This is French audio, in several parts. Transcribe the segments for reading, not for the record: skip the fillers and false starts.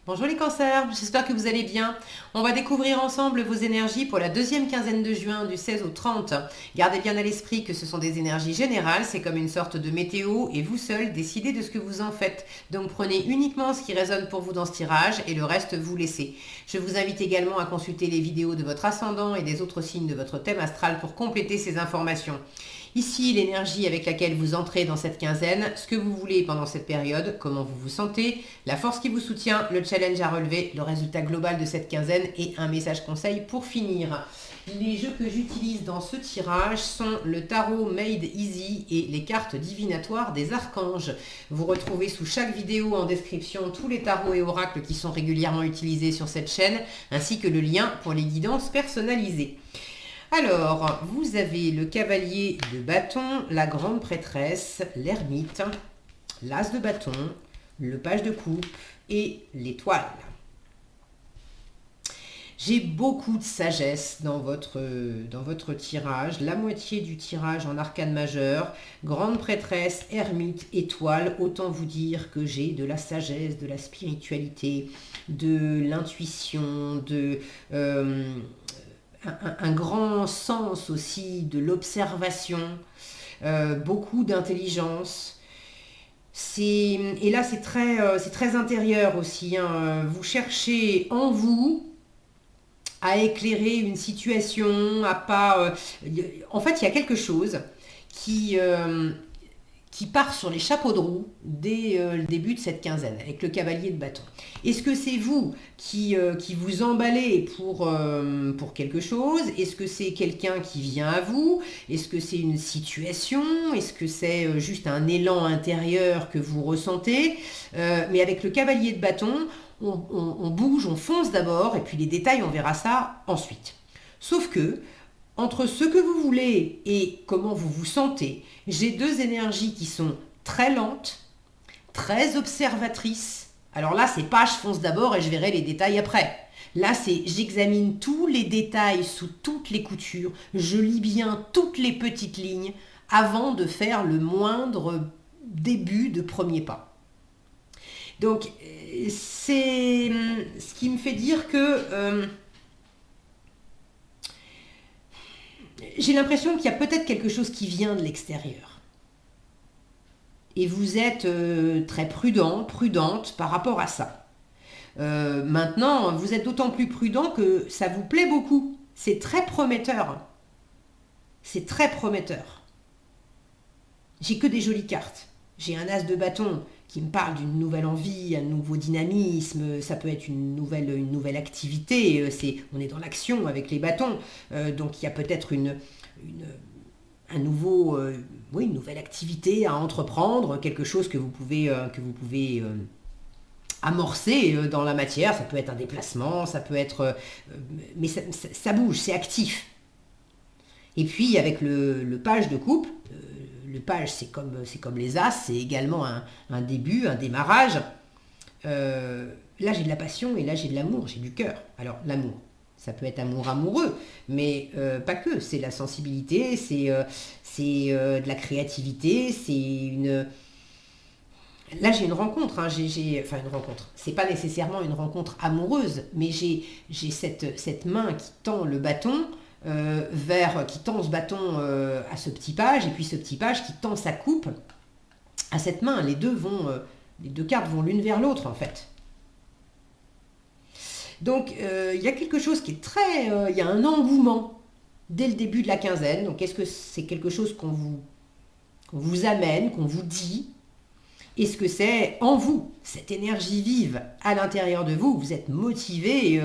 Bonjour les cancers, j'espère que vous allez bien. On va découvrir ensemble vos énergies pour la deuxième quinzaine de juin du 16 au 30. Gardez bien à l'esprit que ce sont des énergies générales, c'est comme une sorte de météo et vous seul décidez de ce que vous en faites. Donc prenez uniquement ce qui résonne pour vous dans ce tirage et le reste vous laissez. Je vous invite également à consulter les vidéos de votre ascendant et des autres signes de votre thème astral pour compléter ces informations. Ici, l'énergie avec laquelle vous entrez dans cette quinzaine, ce que vous voulez pendant cette période, comment vous vous sentez, la force qui vous soutient, le challenge à relever, le résultat global de cette quinzaine et un message conseil pour finir. Les jeux que j'utilise dans ce tirage sont le tarot Made Easy et les cartes divinatoires des archanges. Vous retrouvez sous chaque vidéo en description tous les tarots et oracles qui sont régulièrement utilisés sur cette chaîne, ainsi que le lien pour les guidances personnalisées. Alors, vous avez le cavalier de bâton, la grande prêtresse, l'ermite, l'as de bâton, le page de coupe et l'étoile. J'ai beaucoup de sagesse dans votre tirage, la moitié du tirage en arcane majeur, grande prêtresse, ermite, étoile, autant vous dire que j'ai de la sagesse, de la spiritualité, de l'intuition, un grand sens aussi de l'observation, beaucoup d'intelligence. Et là, c'est très intérieur aussi, hein. Vous cherchez en vous à éclairer une situation, à pas... en fait, il y a quelque chose qui part sur les chapeaux de roue dès le début de cette quinzaine, avec le cavalier de bâton. Est-ce que c'est vous qui vous emballez pour quelque chose? Est-ce que c'est quelqu'un qui vient à vous? Est-ce que c'est une situation? Est-ce que c'est juste un élan intérieur que vous ressentez? Mais avec le cavalier de bâton, on bouge, on fonce d'abord, et puis les détails, on verra ça ensuite. Sauf que, entre ce que vous voulez et comment vous vous sentez, j'ai deux énergies qui sont très lentes, très observatrices. Alors là, c'est pas je fonce d'abord et je verrai les détails après. Là, c'est j'examine tous les détails sous toutes les coutures, je lis bien toutes les petites lignes avant de faire le moindre début de premier pas. Donc, c'est ce qui me fait dire que j'ai l'impression qu'il y a peut-être quelque chose qui vient de l'extérieur. Et vous êtes très prudent, prudente par rapport à ça. Maintenant, vous êtes d'autant plus prudent que ça vous plaît beaucoup. C'est très prometteur. C'est très prometteur. J'ai que des jolies cartes. J'ai un as de bâton qui me parle d'une nouvelle envie, un nouveau dynamisme, ça peut être une nouvelle activité, on est dans l'action avec les bâtons, donc il y a peut-être une nouvelle activité à entreprendre, quelque chose que vous pouvez amorcer dans la matière, ça peut être un déplacement, ça peut être... mais ça bouge, c'est actif. Et puis avec le page de coupe, le page c'est comme les as, c'est également un début, un démarrage. Là j'ai de la passion et là j'ai de l'amour, j'ai du cœur. Alors l'amour, ça peut être amoureux, mais pas que, c'est la sensibilité, c'est de la créativité, Là j'ai une rencontre, hein, enfin une rencontre, c'est pas nécessairement une rencontre amoureuse, mais j'ai cette main qui tend le bâton, qui tend ce bâton à ce petit page, et puis ce petit page qui tend sa coupe à cette main. Les deux cartes vont l'une vers l'autre en fait. Donc il y a quelque chose qui est il y a un engouement dès le début de la quinzaine. Donc est-ce que c'est quelque chose qu'on vous amène, qu'on vous dit? Est-ce que c'est en vous, cette énergie vive à l'intérieur de vous? Vous êtes motivé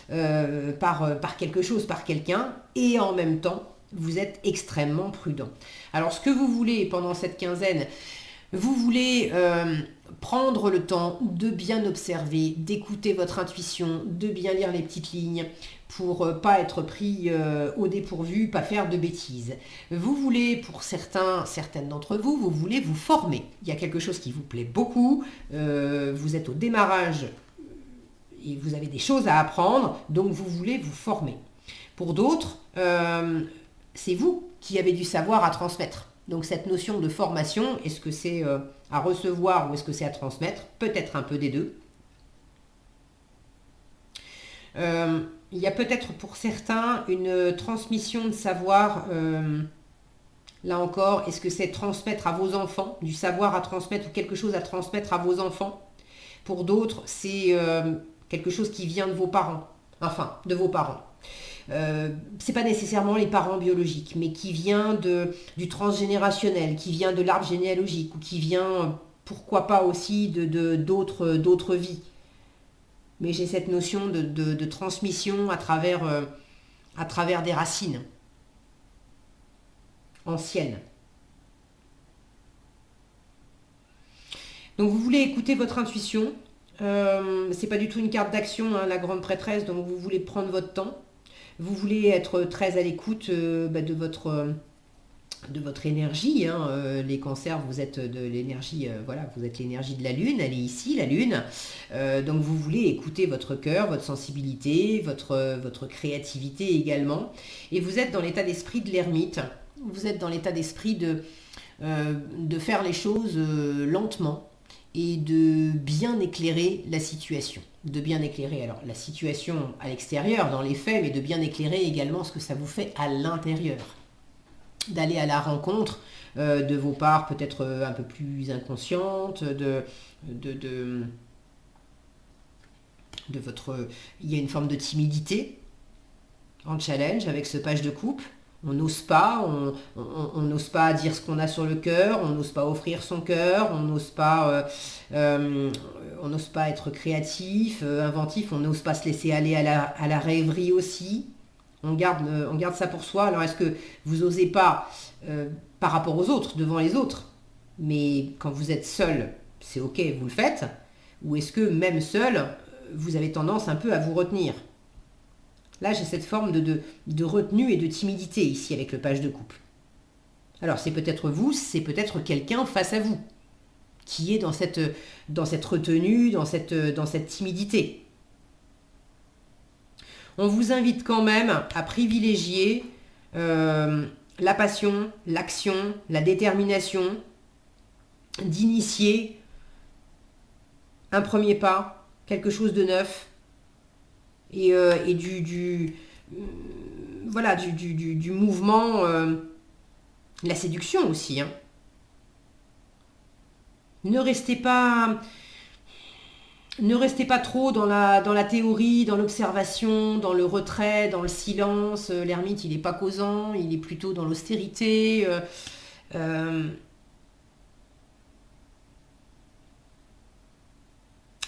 par quelque chose, par quelqu'un, et en même temps, vous êtes extrêmement prudent. Alors, ce que vous voulez pendant cette quinzaine, vous voulez prendre le temps de bien observer, d'écouter votre intuition, de bien lire les petites lignes pour pas être pris au dépourvu, pas faire de bêtises. Vous voulez, pour certaines d'entre vous, vous voulez vous former. Il y a quelque chose qui vous plaît beaucoup, vous êtes au démarrage et vous avez des choses à apprendre, donc vous voulez vous former. Pour d'autres, c'est vous qui avez du savoir à transmettre. Donc cette notion de formation, est-ce que c'est à recevoir ou est-ce que c'est à transmettre? Peut-être un peu des deux. Il y a peut-être pour certains une transmission de savoir, là encore, est-ce que c'est transmettre à vos enfants, du savoir à transmettre ou quelque chose à transmettre à vos enfants? Pour d'autres, c'est quelque chose qui vient de vos parents, enfin, de vos parents. C'est pas nécessairement les parents biologiques, mais qui vient du transgénérationnel, qui vient de l'arbre généalogique, ou qui vient, pourquoi pas aussi, d'autres vies. Mais j'ai cette notion de transmission à travers des racines anciennes. Donc vous voulez écouter votre intuition. C'est pas du tout une carte d'action, hein, la grande prêtresse, donc vous voulez prendre votre temps. Vous voulez être très à l'écoute de votre énergie. Hein. Les cancers, vous êtes de l'énergie, voilà, vous êtes l'énergie de la Lune, elle est ici, la Lune. Donc vous voulez écouter votre cœur, votre sensibilité, votre créativité également. Et vous êtes dans l'état d'esprit de l'ermite. Vous êtes dans l'état d'esprit de faire les choses lentement et de bien éclairer la situation. De bien éclairer alors la situation à l'extérieur, dans les faits, mais de bien éclairer également ce que ça vous fait à l'intérieur. D'aller à la rencontre de vos parts peut-être un peu plus inconscientes, de votre... Il y a une forme de timidité en challenge avec ce page de coupe. On n'ose pas, on n'ose pas dire ce qu'on a sur le cœur, on n'ose pas offrir son cœur, on n'ose pas être créatif, inventif, on n'ose pas se laisser aller à la rêverie aussi. On garde ça pour soi. Alors est-ce que vous osez pas par rapport aux autres, devant les autres, mais quand vous êtes seul, c'est ok, vous le faites, ou est-ce que même seul, vous avez tendance un peu à vous retenir? Là, j'ai cette forme de retenue et de timidité ici avec le page de coupe. Alors, c'est peut-être vous, c'est peut-être quelqu'un face à vous qui est dans cette retenue, dans cette timidité. On vous invite quand même à privilégier la passion, l'action, la détermination, d'initier un premier pas, quelque chose de neuf, et du mouvement, la séduction aussi. Hein. Ne restez pas trop dans la théorie, dans l'observation, dans le retrait, dans le silence. L'ermite, il n'est pas causant, il est plutôt dans l'austérité.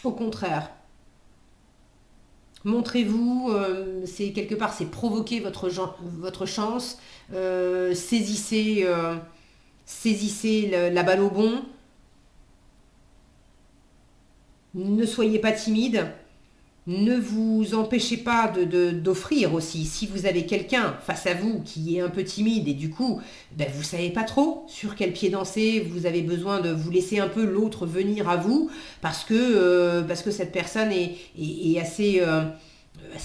Au contraire. Montrez-vous, c'est quelque part, c'est provoquer votre chance, saisissez la balle au bond, ne soyez pas timide, ne vous empêchez pas d'offrir aussi. Si vous avez quelqu'un face à vous qui est un peu timide et du coup, vous ne savez pas trop sur quel pied danser, vous avez besoin de vous laisser un peu l'autre venir à vous parce que cette personne est assez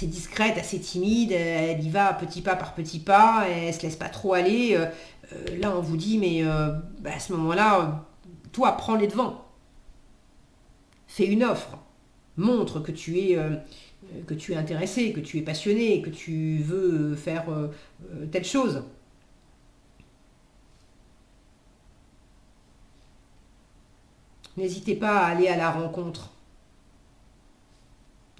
discrète, assez timide, elle y va petit pas par petit pas, elle ne se laisse pas trop aller. Là, on vous dit, mais à ce moment-là, toi, prends les devants. Fais une offre. Montre que tu es intéressé, que tu es passionné, que tu veux faire telle chose. N'hésitez pas à aller à la rencontre.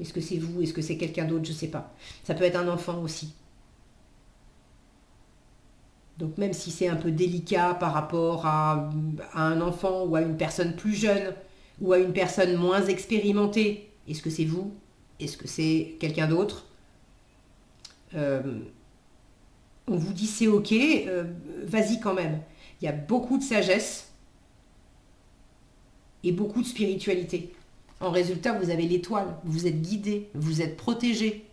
Est-ce que c'est vous? Est-ce que c'est quelqu'un d'autre? Je ne sais pas. Ça peut être un enfant aussi. Donc même si c'est un peu délicat par rapport à un enfant ou à une personne plus jeune ou à une personne moins expérimentée, est-ce que c'est vous? Est-ce que c'est quelqu'un d'autre? On vous dit c'est ok, vas-y quand même. Il y a beaucoup de sagesse et beaucoup de spiritualité. En résultat, vous avez l'étoile, vous êtes guidé, vous êtes protégé.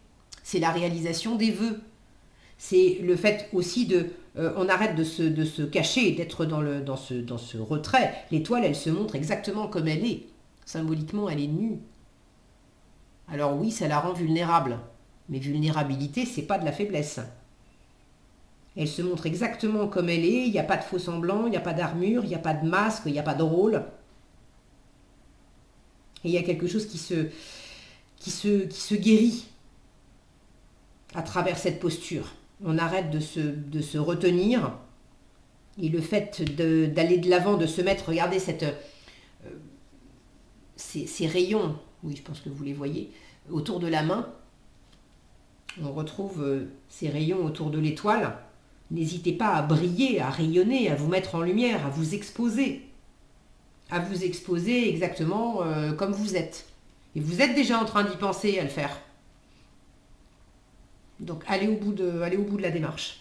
C'est la réalisation des vœux. C'est le fait aussi on arrête de se cacher, d'être dans ce retrait. L'étoile, elle se montre exactement comme elle est. Symboliquement, elle est nue. Alors oui, ça la rend vulnérable. Mais vulnérabilité, c'est pas de la faiblesse. Elle se montre exactement comme elle est. Il n'y a pas de faux semblant, il n'y a pas d'armure, il n'y a pas de masque, il n'y a pas de rôle. Et il y a quelque chose qui se guérit. à travers cette posture. On arrête de se retenir. Et le fait d'aller de l'avant, de se mettre, regardez ces rayons, oui, je pense que vous les voyez, autour de la main. On retrouve ces rayons autour de l'étoile. N'hésitez pas à briller, à rayonner, à vous mettre en lumière, à vous exposer. À vous exposer exactement comme vous êtes. Et vous êtes déjà en train d'y penser à le faire. Donc allez au bout de la démarche.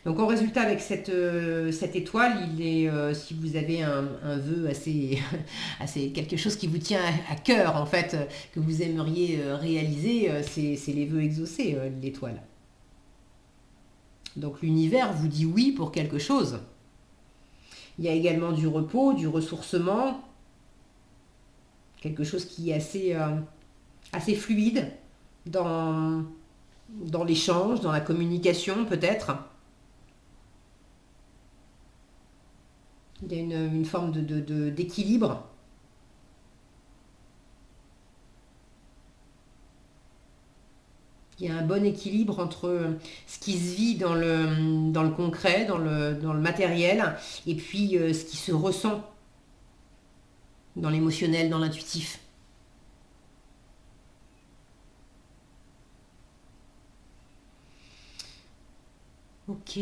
Donc en résultat, avec cette étoile, il est, si vous avez un vœu assez, quelque chose qui vous tient à cœur, en fait, que vous aimeriez réaliser, c'est les vœux exaucés, l'étoile. Donc l'univers vous dit oui pour quelque chose. Il y a également du repos, du ressourcement, quelque chose qui est assez fluide dans l'échange, dans la communication peut-être. Il y a une forme d'équilibre. Il y a un bon équilibre entre ce qui se vit dans le concret, dans le matériel, et puis ce qui se ressent dans l'émotionnel, dans l'intuitif. Ok.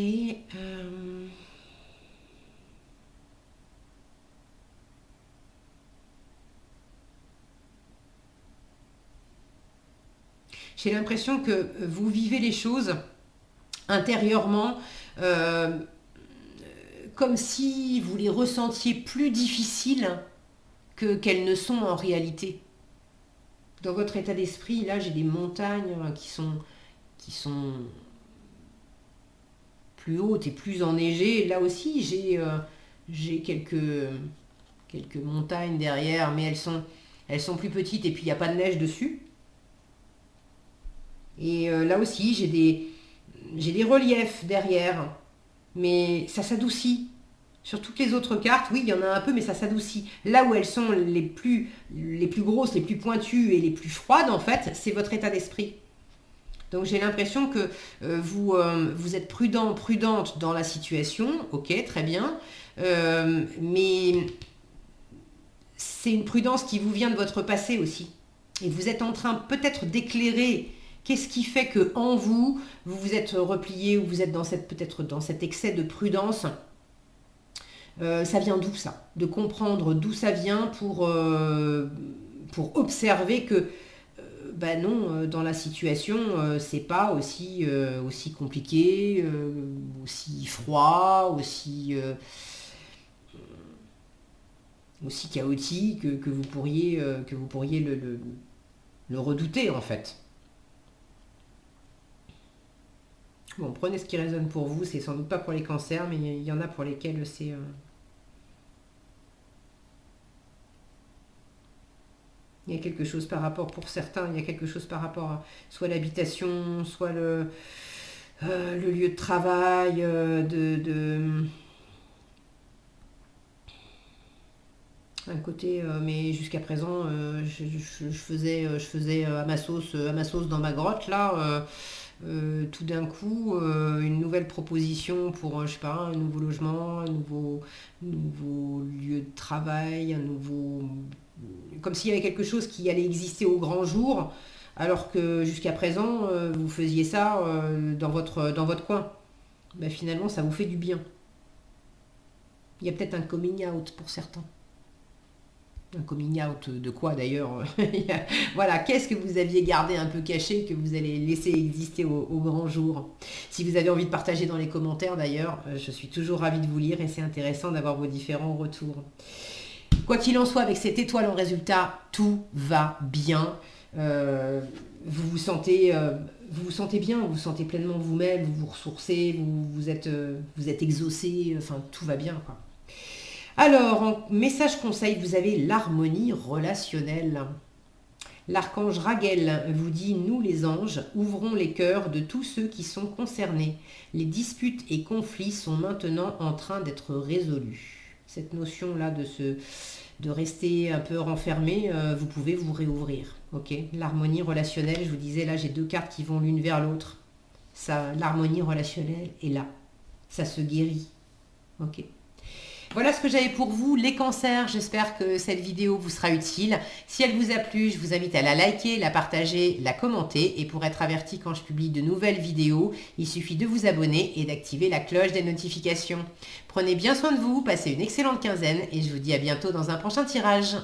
J'ai l'impression que vous vivez les choses intérieurement comme si vous les ressentiez plus difficiles qu'elles ne sont en réalité. Dans votre état d'esprit, là, j'ai des montagnes qui sont plus hautes et plus enneigées. Là aussi, j'ai quelques montagnes derrière, mais elles sont plus petites et puis il n'y a pas de neige dessus. Et là aussi, j'ai des reliefs derrière, mais ça s'adoucit. Sur toutes les autres cartes, oui, il y en a un peu, mais ça s'adoucit. Là où elles sont les plus grosses, les plus pointues et les plus froides, en fait, c'est votre état d'esprit. Donc j'ai l'impression que vous êtes prudente dans la situation, ok, très bien, mais c'est une prudence qui vous vient de votre passé aussi. Et vous êtes en train peut-être d'éclairer qu'est-ce qui fait que en vous vous êtes replié ou vous êtes peut-être dans cet excès de prudence. Ça vient d'où ça? De comprendre d'où ça vient pour observer que non, dans la situation, c'est pas aussi compliqué, aussi froid, aussi chaotique que vous pourriez le redouter en fait. Bon, prenez ce qui résonne pour vous, c'est sans doute pas pour les cancers, mais il y en a pour lesquels c'est... Il y a quelque chose par rapport, pour certains, il y a quelque chose par rapport à soit l'habitation, soit le lieu de travail, un côté, mais jusqu'à présent, je faisais à ma sauce dans ma grotte, là, tout d'un coup, une nouvelle proposition pour, je sais pas, un nouveau logement, un nouveau lieu de travail, comme s'il y avait quelque chose qui allait exister au grand jour, alors que jusqu'à présent, vous faisiez ça dans votre coin. Ben, finalement, ça vous fait du bien. Il y a peut-être un coming out pour certains. Un coming out de quoi d'ailleurs? Voilà, qu'est-ce que vous aviez gardé un peu caché que vous allez laisser exister au grand jour? Si vous avez envie de partager dans les commentaires d'ailleurs, je suis toujours ravie de vous lire et c'est intéressant d'avoir vos différents retours. Quoi qu'il en soit, avec cette étoile en résultat, tout va bien. Vous vous sentez bien, vous vous sentez pleinement vous-même, vous vous ressourcez, vous êtes exaucé, enfin tout va bien quoi. Alors, en message conseil, vous avez l'harmonie relationnelle. L'archange Raguel vous dit « Nous les anges, ouvrons les cœurs de tous ceux qui sont concernés. Les disputes et conflits sont maintenant en train d'être résolus. » Cette notion-là de rester un peu renfermé, vous pouvez vous réouvrir. Ok, l'harmonie relationnelle, je vous disais, là j'ai deux cartes qui vont l'une vers l'autre. Ça, l'harmonie relationnelle est là. Ça se guérit. Ok. Voilà ce que j'avais pour vous, les cancers. J'espère que cette vidéo vous sera utile. Si elle vous a plu, je vous invite à la liker, la partager, la commenter. Et pour être averti quand je publie de nouvelles vidéos, il suffit de vous abonner et d'activer la cloche des notifications. Prenez bien soin de vous, passez une excellente quinzaine et je vous dis à bientôt dans un prochain tirage.